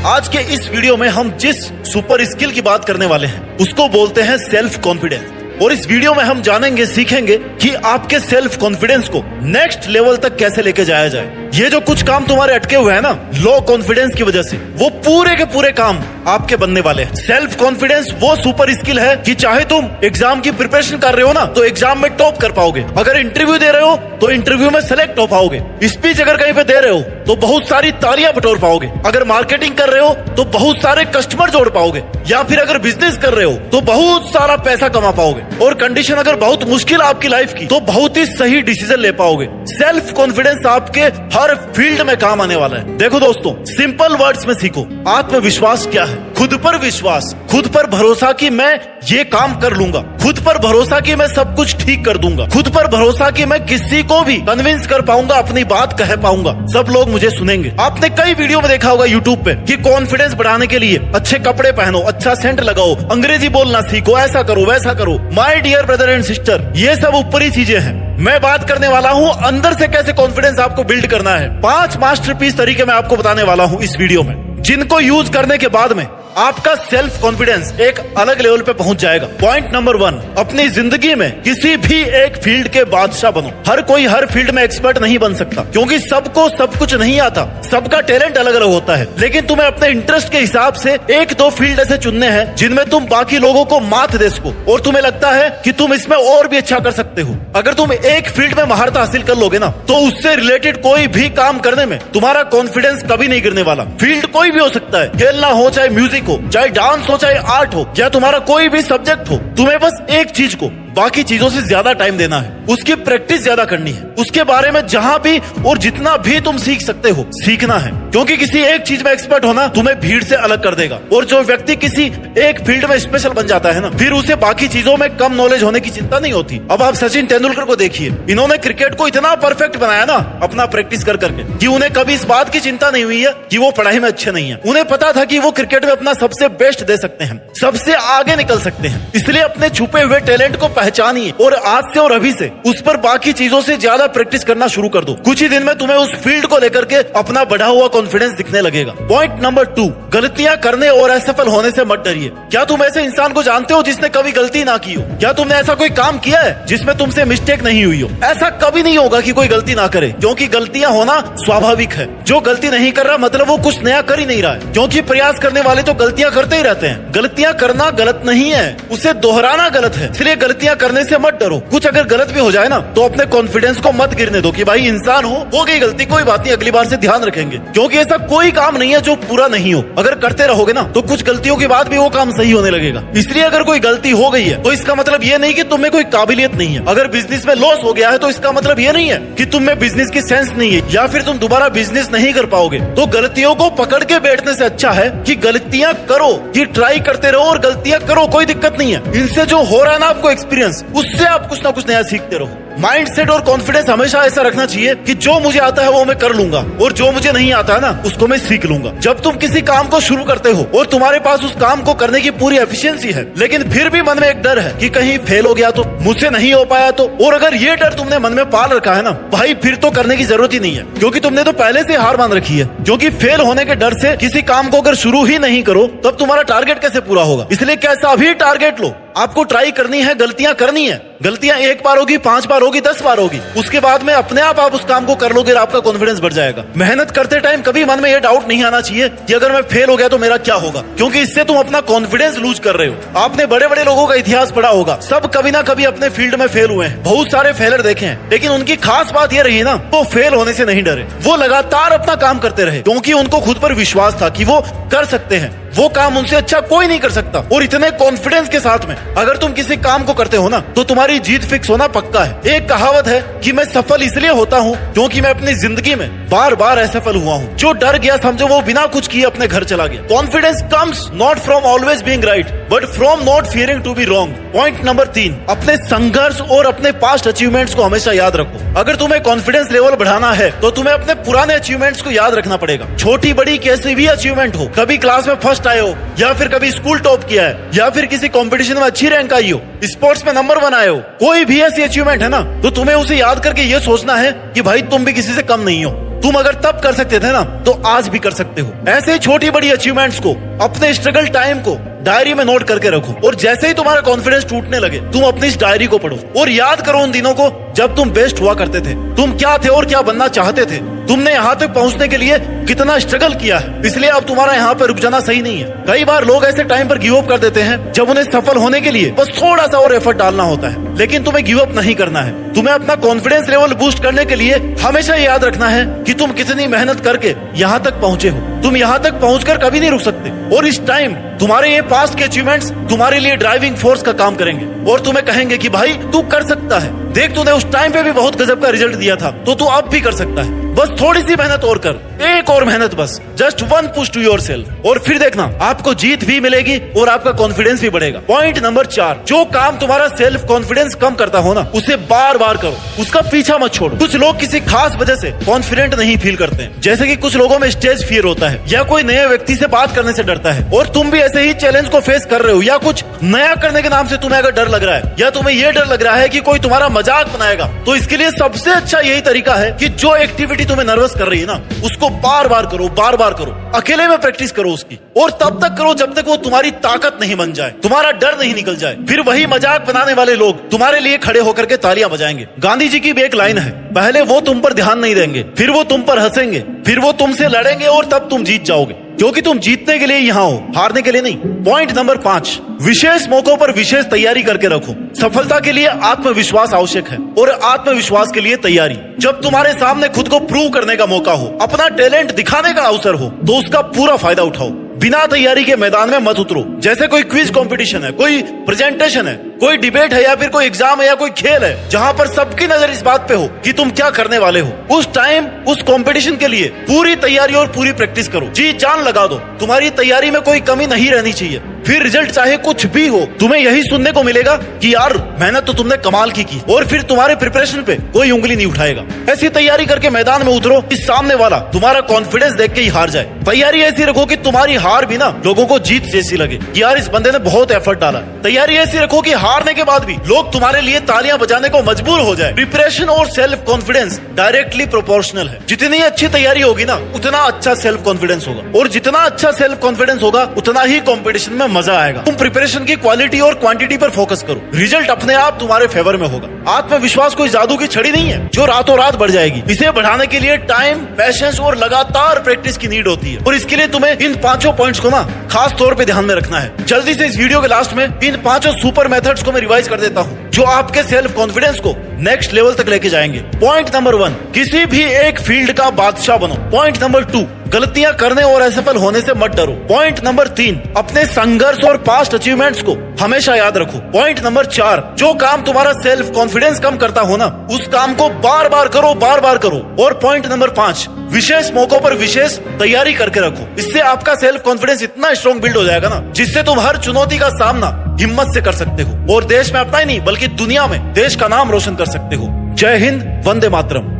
आज के इस वीडियो में हम जिस सुपर स्किल की बात करने वाले हैं उसको बोलते हैं सेल्फ कॉन्फिडेंस। और इस वीडियो में हम जानेंगे, सीखेंगे कि आपके सेल्फ कॉन्फिडेंस को नेक्स्ट लेवल तक कैसे लेके जाया जाए। ये जो कुछ काम तुम्हारे अटके हुए हैं ना लो कॉन्फिडेंस की वजह से, वो पूरे के पूरे काम आपके बनने वाले हैं। सेल्फ कॉन्फिडेंस वो सुपर स्किल है कि चाहे तुम एग्जाम की प्रिपरेशन कर रहे हो ना तो एग्जाम में टॉप कर पाओगे, अगर इंटरव्यू दे रहे हो तो इंटरव्यू में सेलेक्ट हो पाओगे, स्पीच अगर कहीं पे दे रहे हो तो बहुत सारी तालियां बटोर पाओगे, अगर मार्केटिंग कर रहे हो तो बहुत सारे कस्टमर जोड़ पाओगे, या फिर अगर बिजनेस कर रहे हो तो बहुत सारा पैसा कमा पाओगे, और कंडीशन अगर बहुत मुश्किल आपकी लाइफ की तो बहुत ही सही डिसीजन ले पाओगे। सेल्फ कॉन्फिडेंस आपके हर फील्ड में काम आने वाला है। देखो दोस्तों, सिंपल वर्ड्स में सीखो, आत्मविश्वास क्या है, खुद पर विश्वास, खुद पर भरोसा कि मैं ये काम कर लूंगा, खुद पर भरोसा कि मैं सब कुछ ठीक कर दूंगा, खुद पर भरोसा कि मैं किसी को भी कन्विंस कर पाऊंगा, अपनी बात कह पाऊंगा, सब लोग मुझे सुनेंगे। आपने कई वीडियो में देखा होगा यूट्यूब पे कि कॉन्फिडेंस बढ़ाने के लिए अच्छे कपड़े पहनो, अच्छा सेंट लगाओ, अंग्रेजी बोलना सीखो, ऐसा करो वैसा करो। My dear brother and sister, ये सब ऊपरी चीजें हैं। मैं बात करने वाला हूँ अंदर से कैसे कॉन्फिडेंस आपको बिल्ड करना है। 5 मास्टरपीस तरीके मैं आपको बताने वाला हूँ इस वीडियो में, जिनको यूज करने के बाद में आपका सेल्फ कॉन्फिडेंस एक अलग लेवल पे पहुंच जाएगा। पॉइंट नंबर 1, अपनी जिंदगी में किसी भी एक फील्ड के बादशाह बनो। हर कोई हर फील्ड में एक्सपर्ट नहीं बन सकता, क्योंकि सबको सब कुछ नहीं आता, सबका टैलेंट अलग अलग होता है। लेकिन तुम्हें अपने इंटरेस्ट के हिसाब से 1-2 फील्ड ऐसे चुनने हैं जिनमें तुम बाकी लोगों को मात दे सको और तुम्हें लगता है कि तुम इसमें और भी अच्छा कर सकते हो। अगर तुम एक फील्ड में महारत हासिल कर लोगे ना तो उससे रिलेटेड कोई भी काम करने में तुम्हारा कॉन्फिडेंस कभी नहीं गिरने वाला। फील्ड कोई भी हो सकता है, खेलना हो चाहे म्यूजिक हो, चाहे डांस हो, चाहे आर्ट हो, या तुम्हारा कोई भी सब्जेक्ट हो, तुम्हें बस एक चीज को बाकी चीजों से ज्यादा टाइम देना है, उसकी प्रैक्टिस ज्यादा करनी है, उसके बारे में जहां भी और जितना भी तुम सीख सकते हो सीखना है। क्योंकि किसी एक चीज में एक्सपर्ट होना तुम्हें भीड़ से अलग कर देगा, और जो व्यक्ति किसी एक फील्ड में स्पेशल बन जाता है ना, फिर उसे बाकी चीजों में कम नॉलेज होने की चिंता नहीं होती। अब आप सचिन तेंदुलकर को देखिए, इन्होंने क्रिकेट को इतना परफेक्ट बनाया ना अपना प्रैक्टिस कर करके कि उन्हें कभी इस बात की चिंता नहीं हुई है कि वो पढ़ाई में अच्छे नहीं है। उन्हें पता था कि वो क्रिकेट में अपना सबसे बेस्ट दे सकते हैं, सबसे आगे निकल सकते हैं। इसलिए अपने छुपे हुए टैलेंट को पहचानिए और आज से और अभी से उस पर बाकी चीजों से ज्यादा प्रैक्टिस करना शुरू कर दो। कुछ ही दिन में तुम्हें उस फील्ड को लेकर के अपना बढ़ा हुआ कॉन्फिडेंस दिखने लगेगा। पॉइंट नंबर 2, गलतियां करने और असफल होने से मत डरिए। क्या तुम ऐसे इंसान को जानते हो जिसने कभी गलती ना की हो? क्या तुमने ऐसा कोई काम किया है जिसमें तुमसे मिस्टेक नहीं हुई हो? ऐसा कभी नहीं होगा कि कोई गलती ना करे, क्योंकि गलतियां होना स्वाभाविक है। जो गलती नहीं कर रहा मतलब वो कुछ नया कर ही नहीं रहा है, क्योंकि प्रयास करने वाले तो गलतियां करते ही रहते हैं। गलतियां करना गलत नहीं है, उसे दोहराना गलत है। इसलिए गलतियां करने से मत डरो। कुछ अगर गलत भी हो जाए ना तो अपने कॉन्फिडेंस को मत गिरने दो कि भाई इंसान हो गई गलती, कोई बात नहीं, अगली बार से ध्यान रखेंगे। क्योंकि ऐसा कोई काम नहीं है जो पूरा नहीं हो। अगर करते रहोगे ना तो कुछ गलतियों के बाद भी वो काम सही होने लगेगा। इसलिए अगर कोई गलती हो गई है तो इसका मतलब ये नहीं कि तुम्हें कोई काबिलियत नहीं है। अगर बिजनेस में लॉस हो गया है तो इसका मतलब ये नहीं है कि तुम में बिजनेस की सेंस नहीं है या फिर तुम दोबारा बिजनेस नहीं कर पाओगे। तो गलतियों को पकड़ के बैठने से अच्छा है कि गलतियां करो, कि ट्राई करते रहो और गलतियां करो, कोई दिक्कत नहीं है। इनसे जो हो रहा है ना आपको एक्सपीरियंस, उससे आप कुछ ना कुछ नया सीखते रहो। माइंडसेट और कॉन्फिडेंस हमेशा ऐसा रखना चाहिए कि जो मुझे आता है वो मैं कर लूंगा और जो मुझे नहीं आता है ना उसको मैं सीख लूंगा। जब तुम किसी काम को शुरू करते हो और तुम्हारे पास उस काम को करने की पूरी एफिशिएंसी है, लेकिन फिर भी मन में एक डर है कि कहीं फेल हो गया तो, मुझसे नहीं हो पाया तो, और अगर ये डर तुमने मन में पाल रखा है ना भाई, फिर तो करने की जरूरत ही नहीं है, क्योंकि तुमने तो पहले से हार मान रखी है। क्योंकि फेल होने के डर से किसी काम को अगर शुरू ही नहीं करो तब तुम्हारा टारगेट कैसे पूरा होगा? इसलिए कैसा भी टारगेट लो, आपको ट्राई करनी है, गलतियां करनी है। गलतियां 1 बार होगी, 5 बार होगी, 10 बार होगी, उसके बाद में अपने आप उस काम को कर लोगे और आपका कॉन्फिडेंस बढ़ जाएगा। मेहनत करते टाइम कभी मन में ये डाउट नहीं आना चाहिए कि अगर मैं फेल हो गया तो मेरा क्या होगा, क्योंकि इससे तुम अपना कॉन्फिडेंस लूज कर रहे हो। आपने बड़े बड़े लोगों का इतिहास पढ़ा होगा, सब कभी ना कभी अपने फील्ड में फेल हुए हैं, बहुत सारे फेलर देखे हैं, लेकिन उनकी खास बात ये रही ना, वो फेल होने से नहीं डरे, वो लगातार अपना काम करते रहे, क्योंकि उनको खुद पर विश्वास था कि वो कर सकते हैं, वो काम उनसे अच्छा कोई नहीं कर सकता। और इतने कॉन्फिडेंस के साथ में अगर तुम किसी काम को करते हो ना तो तुम्हारी जीत फिक्स होना पक्का है। एक कहावत है कि मैं सफल इसलिए होता हूँ क्योंकि मैं अपनी जिंदगी में बार बार असफल हुआ हूँ। जो डर गया समझो वो बिना कुछ किए अपने घर चला गया। Confidence comes not from always being right but from not fearing to be wrong. Point number 3, अपने संघर्ष और अपने पास्ट अचीवमेंट्स को हमेशा याद रखो। अगर तुम्हें कॉन्फिडेंस लेवल बढ़ाना है तो तुम्हें अपने पुराने अचीवमेंट्स को याद रखना पड़ेगा। छोटी बड़ी कैसी भी अचीवमेंट हो, कभी क्लास में फर्स्ट आए हो, या फिर कभी स्कूल टॉप किया है, या फिर किसी कंपटीशन में अच्छी रैंक आई हो, स्पोर्ट्स में नंबर 1 आए हो, कोई भी ऐसी अचीवमेंट है ना तो तुम्हें उसे याद करके ये सोचना है कि भाई तुम भी किसी से कम नहीं हो। तुम अगर तब कर सकते थे ना तो आज भी कर सकते हो। ऐसे ही छोटी बड़ी अचीवमेंट्स को, अपने स्ट्रगल टाइम को डायरी में नोट करके रखो, और जैसे ही तुम्हारा कॉन्फिडेंस टूटने लगे तुम अपनी इस डायरी को पढ़ो और याद करो उन दिनों को जब तुम बेस्ट हुआ करते थे। तुम क्या थे और क्या बनना चाहते थे, तुमने यहाँ तक पहुँचने के लिए कितना स्ट्रगल किया है, इसलिए अब तुम्हारा यहाँ पर रुक जाना सही नहीं है। कई बार लोग ऐसे टाइम पर गिव अप कर देते हैं जब उन्हें सफल होने के लिए बस थोड़ा सा और एफर्ट डालना होता है, लेकिन तुम्हें गिव अप नहीं करना है। तुम्हें अपना कॉन्फिडेंस लेवल बूस्ट करने के लिए हमेशा याद रखना है कि तुम कितनी मेहनत करके यहाँ तक पहुँचे हो। तुम यहाँ तक पहुँचकर कभी नहीं रुक सकते, और इस टाइम तुम्हारे ये पास्ट के अचीवमेंट्स तुम्हारे लिए ड्राइविंग फोर्स का काम करेंगे और तुम्हें कहेंगे कि भाई तू कर सकता है। देख, तूने उस टाइम पे भी बहुत गजब का रिजल्ट दिया था, तो तू अब भी कर सकता है। बस थोड़ी सी मेहनत और कर, एक और मेहनत बस, just one push to yourself, और फिर देखना आपको जीत भी मिलेगी और आपका कॉन्फिडेंस भी बढ़ेगा। पॉइंट नंबर 4, जो काम तुम्हारा सेल्फ कॉन्फिडेंस कम करता हो ना, उसे बार बार करो, उसका पीछा मत छोड़ो। कुछ लोग किसी खास वजह से कॉन्फिडेंट नहीं फील करते हैं, जैसे कि कुछ लोगों में स्टेज फियर होता है, या कोई नए व्यक्ति से बात करने से डरता है, और तुम भी ऐसे ही चैलेंज को फेस कर रहे हो, या कुछ नया करने के नाम से तुम्हें अगर डर लग रहा है, या तुम्हें यह डर लग रहा है कि कोई तुम्हारा मजाक बनाएगा, तो इसके लिए सबसे अच्छा यही तरीका है कि जो एक्टिविटी तुम्हें नर्वस कर रही है ना, उसको बार बार करो, बार बार करो, अकेले में प्रैक्टिस करो उसकी, और तब तक करो जब तक वो तुम्हारी ताकत नहीं बन जाए, तुम्हारा डर नहीं निकल जाए। फिर वही मजाक बनाने वाले लोग तुम्हारे लिए खड़े होकर के तालियां बजाएंगे। गांधी जी की भी एक लाइन है, पहले वो तुम पर ध्यान नहीं देंगे, फिर वो तुम पर हंसेंगे, फिर वो तुमसे लड़ेंगे, और तब तुम जीत जाओगे, क्योंकि तुम जीतने के लिए यहाँ हो, हारने के लिए नहीं। पॉइंट नंबर 5, विशेष मौकों पर विशेष तैयारी करके रखो। सफलता के लिए आत्मविश्वास आवश्यक है, और आत्मविश्वास के लिए तैयारी। जब तुम्हारे सामने खुद को प्रूव करने का मौका हो, अपना टैलेंट दिखाने का अवसर हो, तो उसका पूरा फायदा उठाओ। बिना तैयारी के मैदान में मत उतरो। जैसे कोई क्विज कंपटीशन है, कोई प्रेजेंटेशन है, कोई डिबेट है, या फिर कोई एग्जाम है, या कोई खेल है, जहां पर सबकी नजर इस बात पे हो कि तुम क्या करने वाले हो, उस टाइम उस कंपटीशन के लिए पूरी तैयारी और पूरी प्रैक्टिस करो, जी जान लगा दो। तुम्हारी तैयारी में कोई कमी नहीं रहनी चाहिए। फिर रिजल्ट चाहे कुछ भी हो, तुम्हें यही सुनने को मिलेगा कि यार मेहनत तो तुमने कमाल की, और फिर तुम्हारे प्रिपरेशन पे कोई उंगली नहीं उठाएगा। ऐसी तैयारी करके मैदान में उतरो कि सामने वाला तुम्हारा कॉन्फिडेंस देख के ही हार जाए। तैयारी ऐसी रखो कि तुम्हारी हार भी ना लोगों को जीत जैसी लगे कि यार इस बंदे ने बहुत एफर्ट डाला। तैयारी ऐसी रखो कि हारने के बाद भी लोग तुम्हारे लिए तालियां बजाने को मजबूर हो जाए। प्रिपरेशन और सेल्फ कॉन्फिडेंस डायरेक्टली प्रोपोर्शनल है। जितनी अच्छी तैयारी होगी ना, उतना अच्छा सेल्फ कॉन्फिडेंस होगा, और जितना अच्छा सेल्फ कॉन्फिडेंस होगा, उतना ही कॉम्पिटिशन में मजा आएगा। तुम प्रिपरेशन की क्वालिटी और क्वांटिटी पर फोकस करो, रिजल्ट अपने आप तुम्हारे फेवर में होगा। आत्मविश्वास कोई जादू की छड़ी नहीं है जो रातों रात बढ़ जाएगी। इसे बढ़ाने के लिए टाइम, पैशंस और लगातार प्रैक्टिस की नीड होती है, और इसके लिए तुम्हें इन 5 पॉइंट्स को ना खास तौर पे ध्यान में रखना है। जल्दी से इस वीडियो के लास्ट में इन 5 सुपर मेथड्स को मैं रिवाइज कर देता हूँ, जो आपके सेल्फ कॉन्फिडेंस को नेक्स्ट लेवल तक लेके जाएंगे। पॉइंट नंबर 1, किसी भी एक फील्ड का बादशाह बनो। पॉइंट नंबर 2, गलतियां करने और असफल होने से मत डरो। पॉइंट नंबर 3, अपने संघर्ष और पास्ट अचीवमेंट्स को हमेशा याद रखो। पॉइंट नंबर 4, जो काम तुम्हारा सेल्फ कॉन्फिडेंस कम करता हो ना, उस काम को बार बार करो, बार बार करो। और पॉइंट नंबर 5, विशेष मौकों पर विशेष तैयारी करके रखो। इससे आपका सेल्फ कॉन्फिडेंस इतना स्ट्रॉन्ग बिल्ड हो जाएगा ना, जिससे तुम हर चुनौती का सामना हिम्मत से कर सकते हो, और देश में अपना ही नहीं बल्कि दुनिया में देश का नाम रोशन कर सकते हो। जय हिंद, वंदे मातरम।